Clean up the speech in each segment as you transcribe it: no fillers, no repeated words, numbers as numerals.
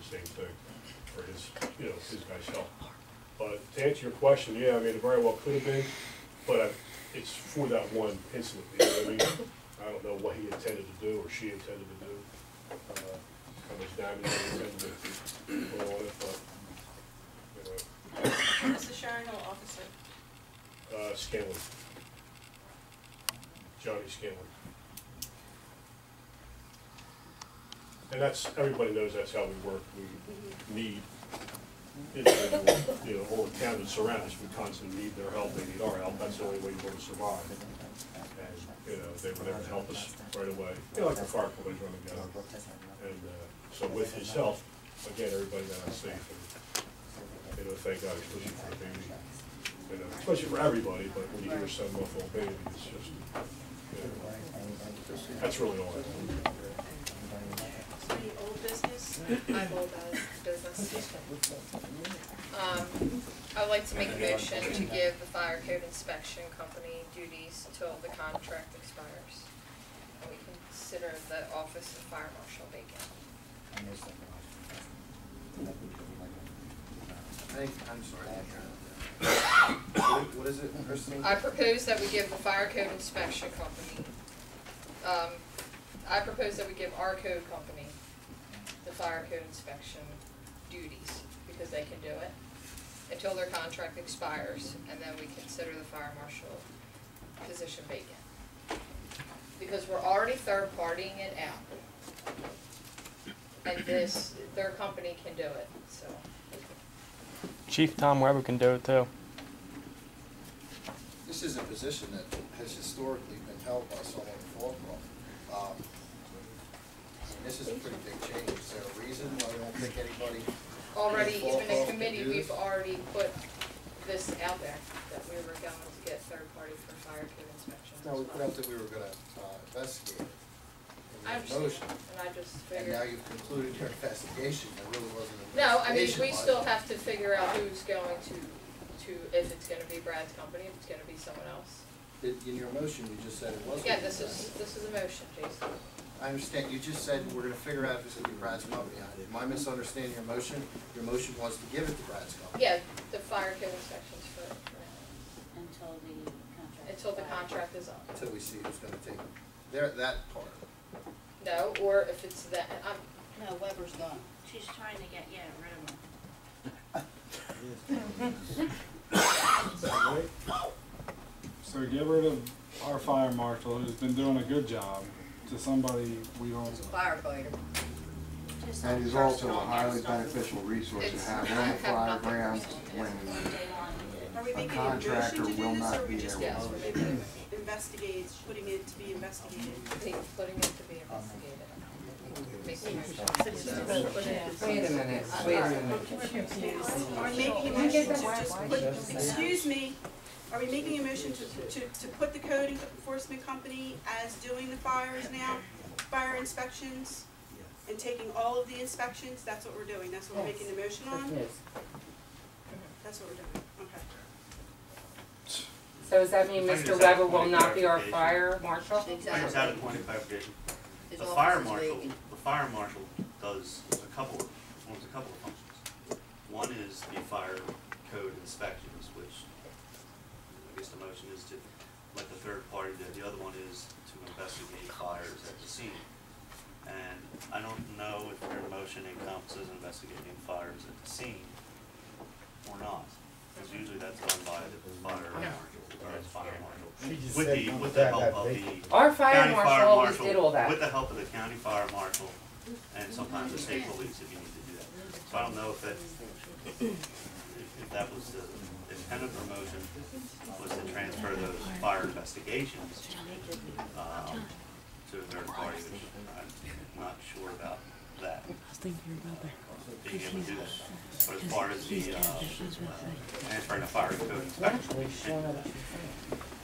same thing for his, his guys' help. But to answer your question, yeah, I mean, it very well could have been, but it's for that one incident, you know what I mean? I don't know what he intended to do or she intended to do, how much damage he intended to put on it, but, Mrs. Sharon or officer? Scanlon. Johnny Scanlon. And everybody knows that's how we work. We need individual, all the town that surround us, we constantly need their help, they need our help, that's the only way we're going to survive. And, they were there to help us right away, like the fire company's running down. And so with his help, again, everybody got out safe, and, thank God, especially for the baby. Especially for everybody, but when you hear some month-old baby, it's just, that's really all I know. Any old business? I have old business. I'd like to make a motion to give the fire code inspection company duties until the contract expires. And we consider the office of fire marshal vacant. I'm sorry. What is it, Christine? I propose that we give the fire code inspection company, I propose that we give our code company the fire code inspection duties, because they can do it, until their contract expires, and then we consider the fire marshal position vacant. Because we're already third partying it out. And their company can do it, so. Chief Tom Weber can do it too. This is a position that has historically been held by someone before. This is a pretty big change. Is there a reason why we don't think anybody? Already, even in committee, we've already put this out there, that we were going to get third party for fire code inspections. No, we put out that we were gonna investigate it. I understand, and I just And figured. now you've concluded your investigation. There really wasn't an No, I mean, investigation. we still have to figure out who's going to, if it's gonna be Brad's company, if it's gonna be someone else. In your motion, you just said it wasn't. Yeah, this is a motion, Jason. I understand. You just said we're gonna figure out if it's gonna be Brad's company. Am I misunderstanding your motion? Your motion was to give it to Brad's company. Yeah, the fire code inspections for now. Until the contract is up. Until we see who's gonna take it. That part. No, or if it's that, No, Weber's gone. She's trying to get, rid of him. So get rid of our fire marshal who's been doing a good job to somebody we don't. Firefighter. And he's also a highly beneficial resource to have on the fire ground when Are we a making a contractor motion to do will this, or not are we be just there. putting it to be investigated? putting it to be investigated. Making a motion. Wait a minute, wait a minute. Are we making a motion to just put, excuse me, are we making a motion to put the code enforcement company as doing the fires now, fire inspections, and taking all of the inspections? That's what we're doing, that's what we're making the motion on? That's what we're doing, okay. So does that mean Mr. Weber will not be our fire marshal? I just had a point of clarification. The fire marshal does performs a couple of functions. One is the fire code inspections, which I guess the motion is to let the third party do. The other one is to investigate fires at the scene. And I don't know if your motion encompasses investigating fires at the scene or not. Because usually that's done by the fire marshal, or the fire marshal. With the help of the Our fire county marshal fire always marshal, did all that. with the help of the county fire marshal, and sometimes the state police if you need to do that. So I don't know if that was the intent of the motion, was to transfer those fire investigations to a third party, which I'm not sure about that. Being able to do that. But as far as the transferring the fire code inspection,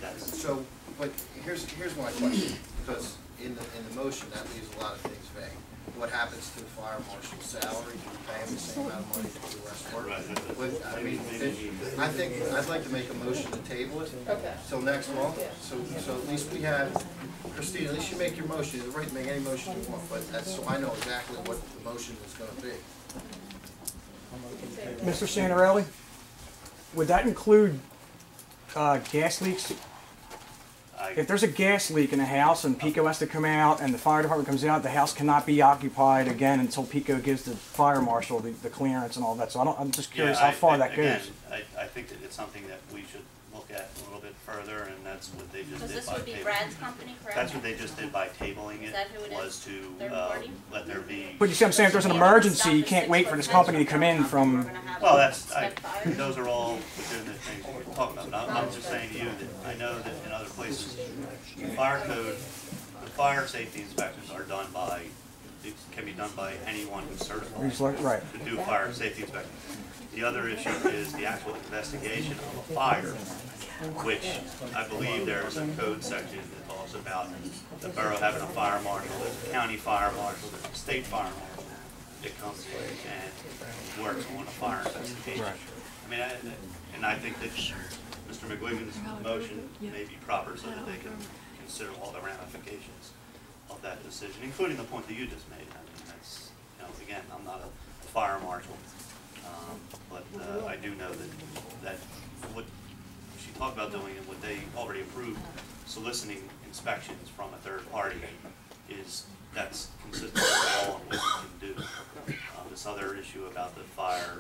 that's So, but here's my question, because in the motion, that leaves a lot of things vague. What happens to the fire marshal's salary? Do we pay him the same amount of money to do less work? I mean, I think, I'd like to make a motion to table it till next month, so at least we have, Christine, at least you make your motion. You're right to make any motion you want, but that's, so I know exactly what the motion is gonna be. Mr. Santarelli, would that include gas leaks? If there's a gas leak in a house and PICO has to come out and the fire department comes out, the house cannot be occupied again until PICO gives the fire marshal the clearance and all that. So I'm just curious how far that goes. Again, I think that it's something that we should look at a little bit further, and that's what they just did by Because this would be tabling. Brad's company, correct? That's what they just did by tabling it, Is that who it was is? to Third party? let there be. But you see what I'm saying? If there's an emergency, you can't wait for this company to come in from... Well, those are all legitimate things we can talk about. I'm just saying to you that I know that in other places, the fire code, the fire safety inspections are done by, it can be done by anyone who's certified Right. to do fire safety inspection. The other issue is the actual investigation of a fire, which I believe there is a code section that talks about the borough having a fire marshal, there's a county fire marshal, there's a state fire marshal that comes in and works on a fire investigation. Right. I mean, and I think that Mr. McGuigan's motion may be proper so that they can consider all the ramifications of that decision, including the point that you just made. I mean, that's, you know, again, I'm not a fire marshal, but I do know that what she talked about doing and what they already approved, soliciting inspections from a third party, that's consistent with the law and what you can do. This other issue about the fire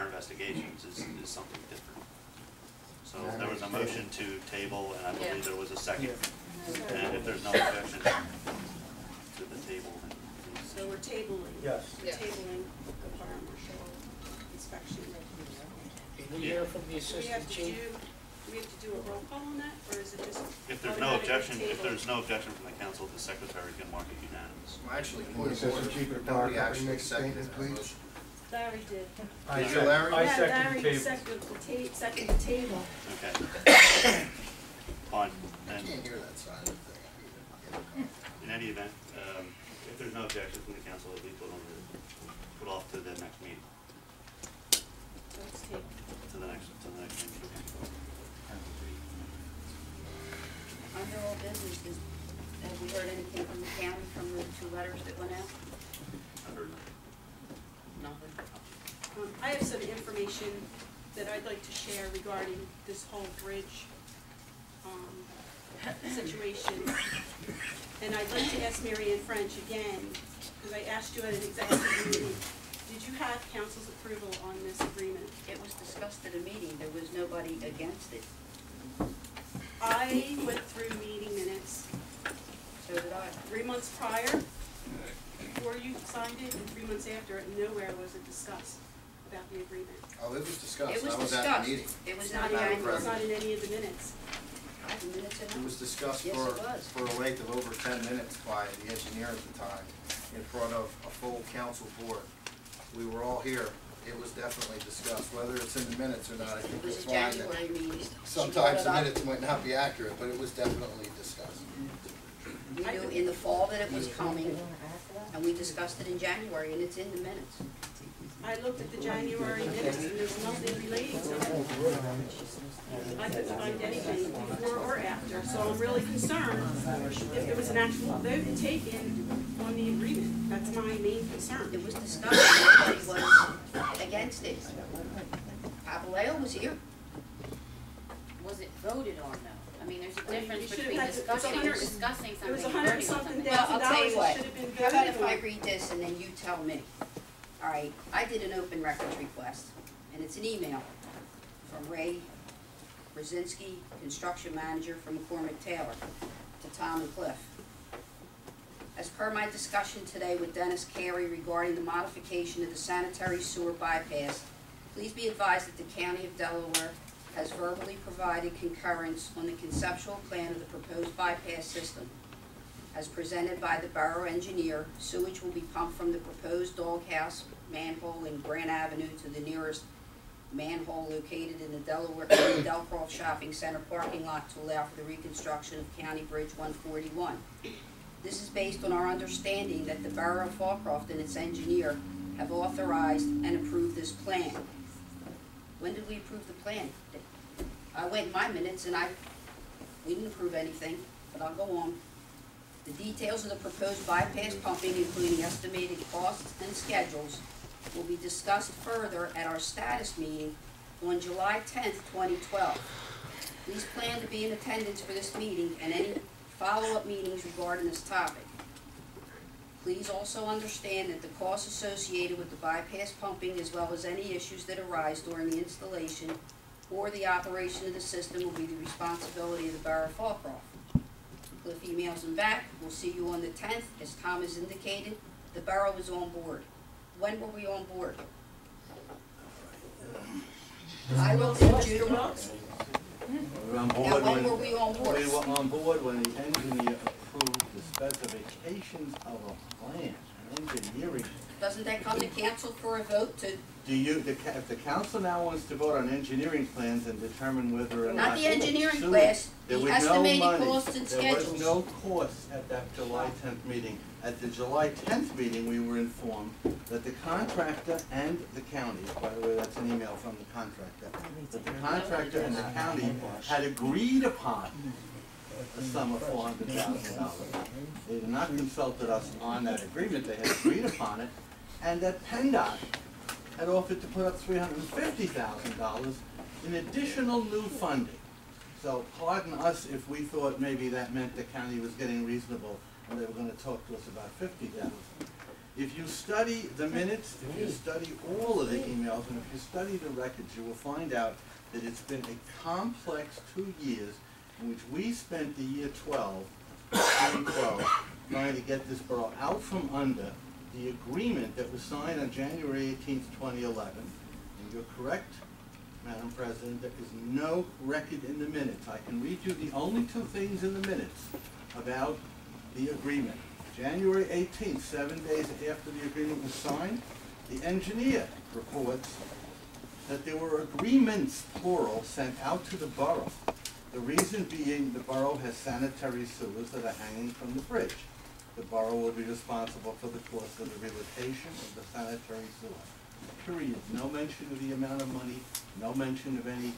investigations is something different. So there was a motion to table, and I believe there was a second. And if there's no objection to the table, then please. So we're tabling. Yes. Tabling the fire marshal inspection. Can we hear from the assistant chief? Do we have to do a roll call on that, or is it just? If there's no objection, from the council, the secretary can mark it unanimous. Well, actually, Well, it says the chief of the fire nobody company actually makes a seconded statement, that please. motion. Larry did. Did you, Larry? I second the Larry table. seconded the table. Okay. Fine. I And can't hear that side of the thing. in any event, if there's no objection from the council, it'll be put off to the next meeting. Let's take. To the next meeting. Under all business, have we heard anything from the county from the 2 letters that went out? I heard Nothing. I have some information that I'd like to share regarding this whole bridge situation. And I'd like to ask Mary Ann French again, because I asked you at an executive meeting, did you have council's approval on this agreement? It was discussed at a meeting. There was nobody against it. I went through meeting minutes. So did I. 3 months prior, before you signed it, and 3 months after, and nowhere was it discussed about the agreement. Oh, it was discussed. It was I was at discussed. the meeting. It was It's not not in in, January. it's not in any of the minutes. I have the minutes in It it. was discussed Yes, for it was. a length of over 10 minutes by the engineer at the time in front of a full council board. We were all here. It was definitely discussed. Whether it's in the minutes or not, I think It was it's a fine. January meeting. Sometimes the She brought it up. minutes might not be accurate, but it was definitely discussed. We knew in the fall that it was coming, and we discussed it in January, and it's in the minutes. I looked at the January minutes, and there's nothing relating to it. I couldn't find anything before or after, so I'm really concerned if there was an actual vote taken on the agreement. That's my main concern. It was discussed, nobody was against it. Papaleo was here. Was it voted on though? I mean, there's a I mean, difference you should between have had- discussing it was discussing It was something and voting on $100-something something. Well, I'll tell $1,000 you that what. should have been How about voted if I on. read this and then you tell me? All right, I did an open records request, and it's an email from Ray Brzezinski, construction manager from McCormick Taylor, to Tom and Cliff. As per my discussion today with Dennis Carey regarding the modification of the sanitary sewer bypass, please be advised that the County of Delaware has verbally provided concurrence on the conceptual plan of the proposed bypass system. As presented by the borough engineer, sewage will be pumped from the proposed doghouse manhole in Grant Avenue to the nearest manhole located in the Delcroft Shopping Center parking lot to allow for the reconstruction of County Bridge 141. This is based on our understanding that the Borough of Fallcroft and its engineer have authorized and approved this plan. When did we approve the plan? I went in my minutes and we didn't approve anything, but I'll go on. The details of the proposed bypass pumping, including estimated costs and schedules, will be discussed further at our status meeting on July 10th, 2012. Please plan to be in attendance for this meeting and any follow-up meetings regarding this topic. Please also understand that the costs associated with the bypass pumping, as well as any issues that arise during the installation or the operation of the system, will be the responsibility of the Borough of Fallcroft. Cliff emails him back. We'll see you on the 10th. As Tom has indicated, the Borough is on board. When were we on board? I wrote in June. We were on board Now, when were we on board? We were on board when the engineer approved the specifications of a plan, an engineering. Doesn't that come to council for a vote to? If the council now wants to vote on engineering plans and determine whether or not. Not the engineering sewer- class, there the was no estimated money. costs and There was schedules. no cost at that July 10th meeting. At the July 10th meeting, we were informed that the contractor and the county, by the way, that's an email from the contractor, that the contractor and the county had agreed upon a sum of $400,000. They had not consulted us on that agreement, they had agreed upon it, and that PennDOT had offered to put up $350,000 in additional new funding. So pardon us if we thought maybe that meant the county was getting reasonable and they were going to talk to us about $50,000. If you study the minutes, if you study all of the emails, and if you study the records, you will find out that it's been a complex 2 years in which we spent the year 2012, trying to get this borough out from under the agreement that was signed on January 18th, 2011. And you're correct, Madam President, there is no record in the minutes. I can read you the only two things in the minutes about the agreement. January 18th, 7 days after the agreement was signed, the engineer reports that there were agreements, plural, sent out to the borough. The reason being the borough has sanitary sewers that are hanging from the bridge. The borough will be responsible for the cost of the relocation of the sanitary sewer. Period. No mention of the amount of money, no mention of any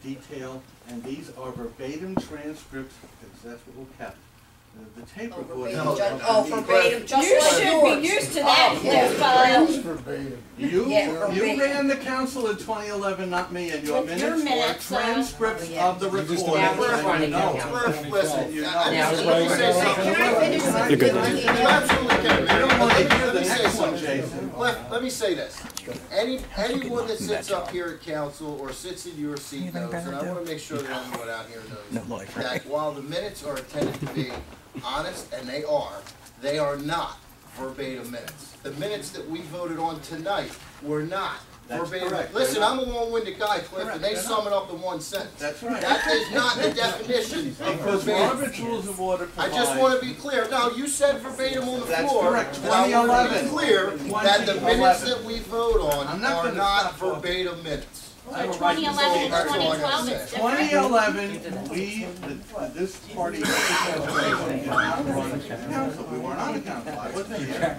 detail, and these are verbatim transcripts, because that's what we kept. The tape recording. Verbatim, just You like should yours. be used to that, Cliff. You ran the council in 2011, not me, and your With your minutes minutes, were transcripts of the recording. Now we're running No. down. Listen, You know. Now let me say something. Can I finish with You're good. the You absolutely can, I don't want to hear Let the me say next one, something. Jason. Let me say this. Anyone that sits up here at council or sits in your seat knows, and I want to make sure that everyone out here knows, that while the minutes are intended to be honest, and they are not verbatim minutes. The minutes that we voted on tonight were not That's verbatim. correct. Listen, They're I'm a long-winded guy, Cliff, Correct. and they They're sum not. it up in one sentence. That's right. That is not the definition of Because verbatim. Robert's Rules of Order I provide. just want to be clear. Now, you said verbatim on the That's floor. correct. And I want to be 2011. clear that the minutes 2011. that we vote on I'm not are gonna not stop talking. verbatim minutes. I have a right to 2011 say and That's all I gotta 2012, say. it's different. 2011, this party did not run the council. We weren't on the council. I wasn't here.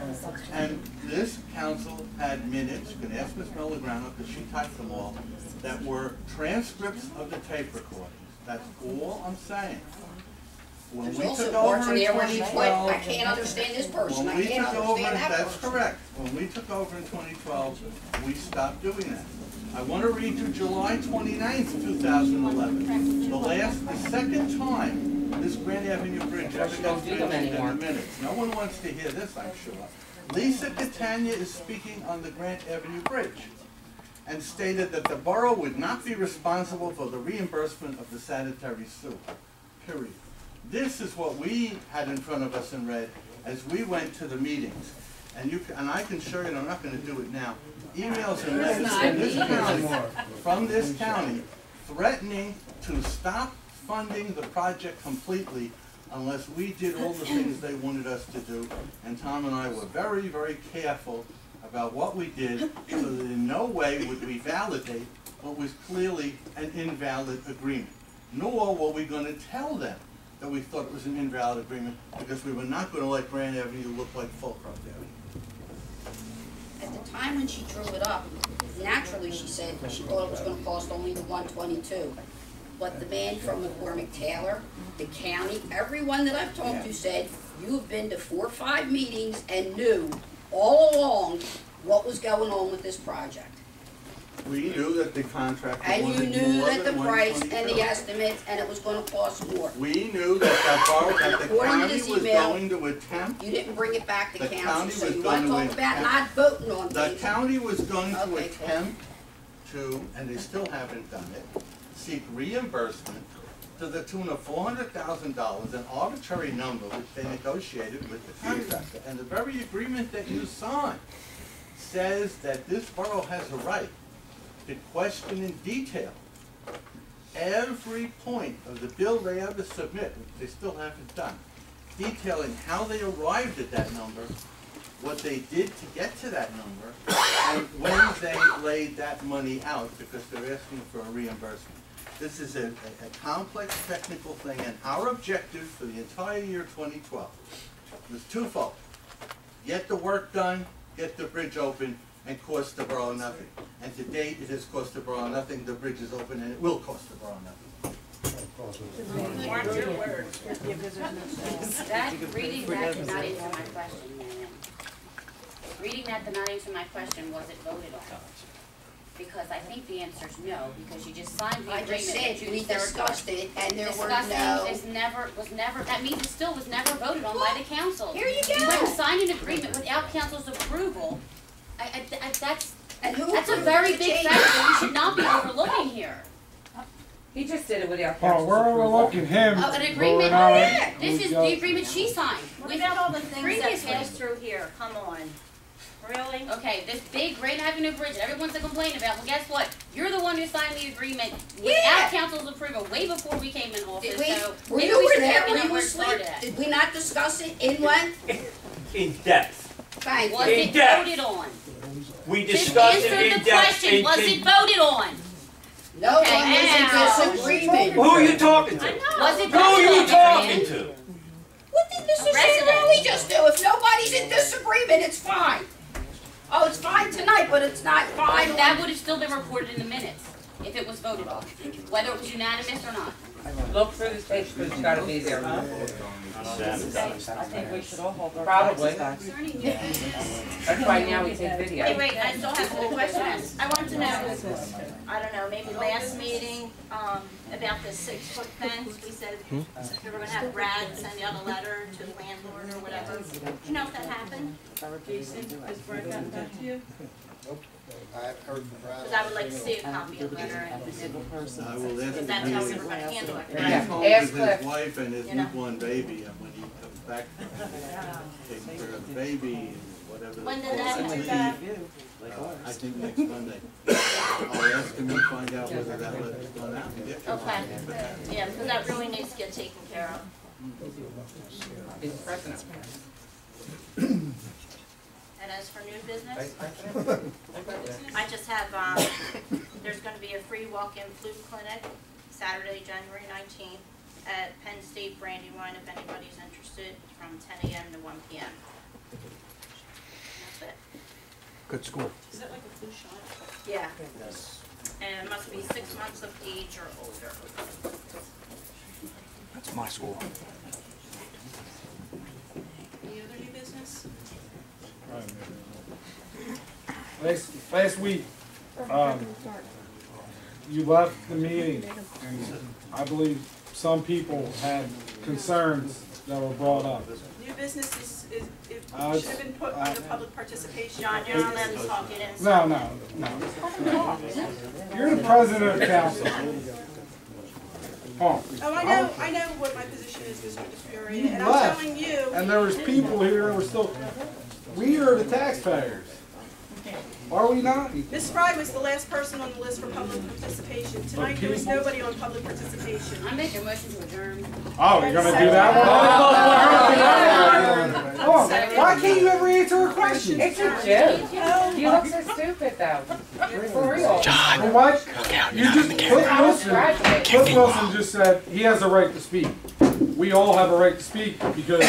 And this council had minutes, you can ask Ms. Melograno, because she typed them all, that were transcripts of the tape recordings. That's all I'm saying. When There's we also took over parts in in there where she put, 2012. I can't understand this person, When I we can't took over, understand that that's person. correct. When we took over in 2012, we stopped doing that. I want to read you July 29th, 2011. The second time this Grand Avenue Bridge ever Don't gets do them mentioned in the anymore. minutes. No one wants to hear this, I'm sure. Lisa Catania is speaking on the Grant Avenue Bridge and stated that the borough would not be responsible for the reimbursement of the sanitary sewer, period. This is what we had in front of us in red as we went to the meetings. And I can show you, and I'm not going to do it now, emails and letters from this county threatening to stop funding the project completely unless we did all the things they wanted us to do. And Tom and I were very, very careful about what we did so that in no way would we validate what was clearly an invalid agreement. Nor were we going to tell them that we thought it was an invalid agreement, because we were not going to let Grand Avenue look like Fulcroft Avenue. At the time when she drew it up, naturally she said she thought it was gonna cost only the 122. But the man from McCormick Taylor, the county, everyone that I've talked to said, you've been to 4 or 5 meetings and knew all along what was going on with this project. We knew that the contractor And you wanted knew more that the than price and 122. the estimates, and it was gonna cost more. We knew that the According to county this was email, going to attempt, You didn't bring it back to The council, county so was you wanna going talk to about attempt- not voting on the things. county was going to Okay, attempt to, and they still haven't done it, seek reimbursement to the tune of $400,000, an arbitrary number which they negotiated with the contractor. And the very agreement that you signed says that this borough has a right to question in detail every point of the bill they ever submit, which they still haven't done, detailing how they arrived at that number, what they did to get to that number, and when they laid that money out, because they're asking for a reimbursement. This is a complex technical thing, and our objective for the entire year 2012 was twofold. Get the work done, get the bridge open, and cost the borough nothing. And to date, it has cost the borough nothing, the bridge is open, and it will cost the borough nothing. Mark your words. That, reading that did not answer my question, Marion. Reading that did not answer my question, was it voted on? Because I think the answer is no, because you just signed the I agreement. just said, that we you third discussed party. it, and there were Discussing no. was never, that means it still was never voted on by the council. Here you You go. went and signed an agreement without council's approval. That's And who a approved very the big change? factor that we should not be overlooking here. He just did it without Oh, council's we're approval. overlooking him. Oh, an but agreement, we're not- yeah, this we is got- the agreement she signed. What with about all the things that previous passed through here? Come on. Really? Okay, this big Grand Avenue Bridge that everyone's to complain about, well, guess what? You're the one who signed the agreement Yeah. without council's approval way before we came in office, Did we, so we maybe knew we we were should there check in when on you where were it started asleep. at. Did we not discuss it in what? In depth. Thank Was you. it depth. voted on? We Just discussed answer it in the depth. question, was it voted on? No Okay, one was now. in disagreement. Who are you talking to? I know. Was it Who are voted you on, talking Marion? to? What did Mr. Resident. Santarelli just do? If nobody's in disagreement, it's fine. Oh, it's fine tonight, but it's not fine. That would have still been reported in the minutes if it was voted on, whether it was unanimous or not. Look through this page, because it's gotta be there. I think we should all hold our Probably. taxes back. Concerning new business. That's why now we take video. Hey, wait, I still have more questions. I wanted to know, I don't know, maybe last meeting, about the 6-foot fence, we said we were gonna have Brad send out a letter to the landlord or whatever. Do you know if that happened? Jason, has Brad gotten back to you? I haven't heard from Brad. Because I would like to see a copy of the letter and I will ask if that's him. how we were gonna handle it. He's home Ask with Cliff. his wife and his You know. newborn baby, and when he comes back, taking care of the baby and whatever. When the did that course come is. back? I think next Monday. I'll ask him to find out whether that letter's gone out and get you one. Okay, yeah, because that really needs to get taken care of. He's president. And as for new business, I just have, there's gonna be a free walk-in flu clinic Saturday, January 19th at Penn State Brandywine, if anybody's interested, from 10 a.m. to 1 p.m. That's it. Good school. Is that like a flu shot? Yeah. And it must be 6 months of age or older. That's my school. Any other new business? Last week, you left the meeting, and I believe some people had concerns that were brought up. New business is it Uh, should have been put under public participation. John, you're not allowed to talk it in. No. You're the president of the council. Oh, I know what my position is, Mr. DeFiore, and I'm left, telling you. and there was people here that were still, we are the taxpayers. Are we not? Ms. Fry was the last person on the list for public participation. Tonight, there was nobody on public participation. I make a motion to adjourn. Oh, you're gonna do that one? Oh, why can't you ever answer a question? It's a joke. You look so stupid though. For real. John. Well, what? You just, Cliff Wilson just said he has a right to speak. We all have a right to speak because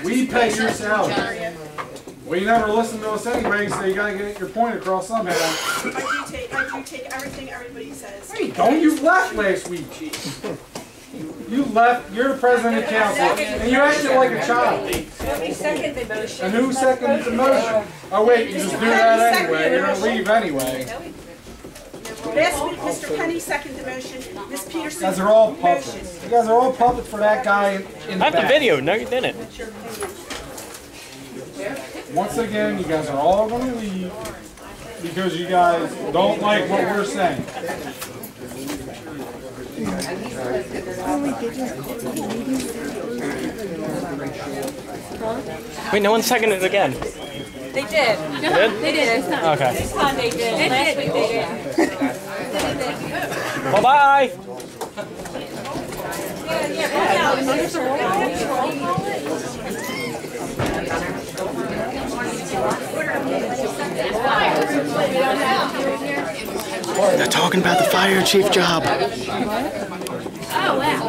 we pay your salary. Well, you never listen to us anyway, so you gotta get your point across somehow. I do take everything everybody says. Hey, don't you left last week? You left, you're the president of the council, and you acted like a child. Let me second the motion. And who seconded the motion? Oh wait, you just do that anyway, you're gonna leave anyway. Last week, Mr. Penny seconded the motion, Ms. Peterson. You guys are all puppets. You guys are all puppets for that guy in the I have back. the video. No, you didn't. Once again, you guys are all gonna leave because you guys don't like what we're saying. Wait, no one seconded it again. They did. They did? They did. Okay. This time they did. Last week they did. Bye-bye. They're talking about the fire chief job. Oh, wow.